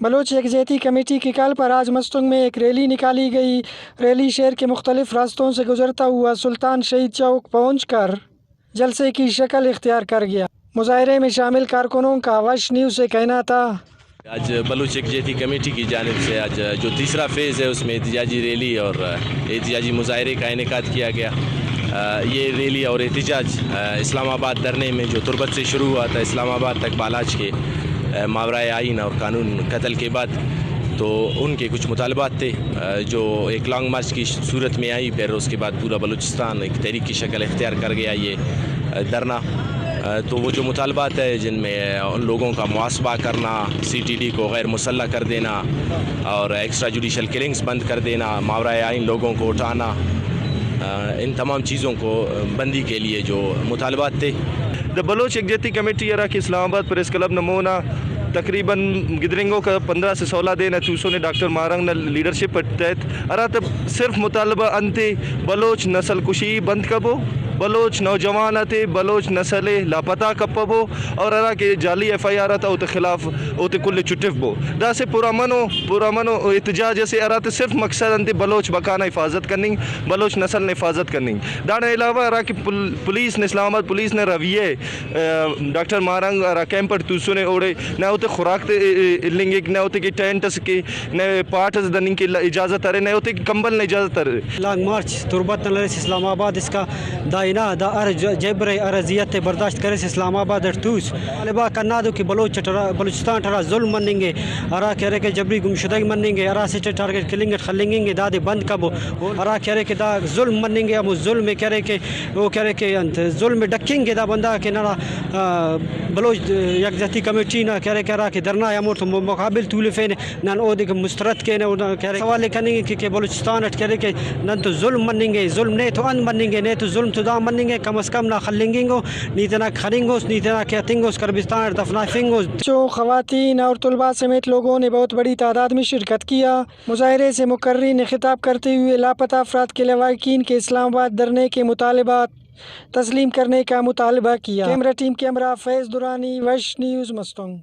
بلوچ یکجہتی کمیٹی کی کال پر آج مستونگ میں ایک ریلی نکالی گئی۔ ریلی شہر کے مختلف راستوں سے گزرتا ہوا سلطان شہید چوک پہنچ کر جلسے کی شکل اختیار کر گیا۔ مظاہرے میں شامل کارکنوں کا وش نیوز سے کہنا تھا، آج بلوچ یکجہتی کمیٹی کی جانب سے آج جو تیسرا فیز ہے اس میں احتجاجی ریلی اور احتجاجی مظاہرے کا انعقاد کیا گیا۔ یہ ریلی اور احتجاج اسلام آباد دھرنے میں جو تربت سے شروع ہوا تھا اسلام آباد تک بالاچ کے ماورائے آئین اور قانون قتل کے بعد، تو ان کے کچھ مطالبات تھے جو ایک لانگ مارچ کی صورت میں آئی، پھر اس کے بعد پورا بلوچستان ایک تحریک کی شکل اختیار کر گیا یہ دھرنا۔ تو وہ جو مطالبات ہے جن میں ان لوگوں کا محاسبہ کرنا، سی ٹی ڈی کو غیر مسلح کر دینا اور ایکسٹرا جوڈیشل کلنگز بند کر دینا، ماورائے آئین لوگوں کو اٹھانا، ان تمام چیزوں کو بندی کے لیے جو مطالبات تھے۔ دا بلوچ یکجہتی کمیٹی ارا کہ اسلام آباد پریس کلب نمونہ تقریباً گدرنگوں کا 15 سے 16 دن ہے توسوں نے ڈاکٹر مارنگ نے لیڈرشپ تحت ارا تب صرف مطالبہ انتے بلوچ نسل کشی بند کبو، بلوچ نوجوان آتے بلوچ نسل لاپتہ کپبو اور ارا کے جعلی ایف آئی آر آتا ہوتے خلاف ہوتے کل چٹف بو دا سے پورا منو احتجاج سے ارا تے صرف مقصد انتے بلوچ بکانہ حفاظت کرنی، بلوچ نسل نے حفاظت کرنی۔ دانے علاوہ ارا کہ پولیس نے اسلام آباد پولیس نے رویے ڈاکٹر مارنگ ارا کیمپر توسوں نے اوڑے نہ ہوتے خوراک تے لنگے نہ ہوتے کہ ٹینٹس کے نہ پارٹس دننگ کی اجازت ارے نہ ہوتے کہ کمبل نے اجازت ارے۔ لانگ مارچ تربت نلرس اسلام آباد اس کا دائنا دا جبر ارضیت برداشت کرے اسلام آباد ارتوس طالبہ کرنا دو کہ بلوچستان ٹھرا ظلم منیں گے ارا کہہ رہے کہ جبری گمشدگی منیں گے ارا سے ٹارگٹ کلنگ خلنگیں گے دادے بند کبو ارا کہہ رہے کہ دا ظلم منیں گے ہم ظلم کہہ رہے کہ وہ کہہ رہے کہ ظلم ڈکیں گے دا بندہ کہ نہ بلوچ یکجہتی کمیٹی نہ کہہ رہے کہ ارا کہ درنا یا مور مقابل طولفین نہ او دیکھ مسترد کے نہ کہہ رہے سوال کریں گے کہ بلوچستان کہہ رہے کہ نہ تو ظلم منیں گے، ظلم نہیں تو ان منیں گے، نہیں تو ظلم تو دا منیں گے، کم از کم نہ خلنگیں گو نیتنا کھرنگوس نیتنا کہتنگوس کربستان دفنافنگوس۔ جو خواتین اور طلباء سمیت لوگوں نے بہت بڑی تعداد میں شرکت کیا۔ مظاہرے سے مقررین نے خطاب کرتے ہوئے لاپتہ افراد کے لواحقین کے اسلام آباد دھرنے کے مطالبات تسلیم کرنے کا مطالبہ کیا۔ کیمرہ ٹیم کے ہمراہ فیض درانی، وش نیوز، مستونگ۔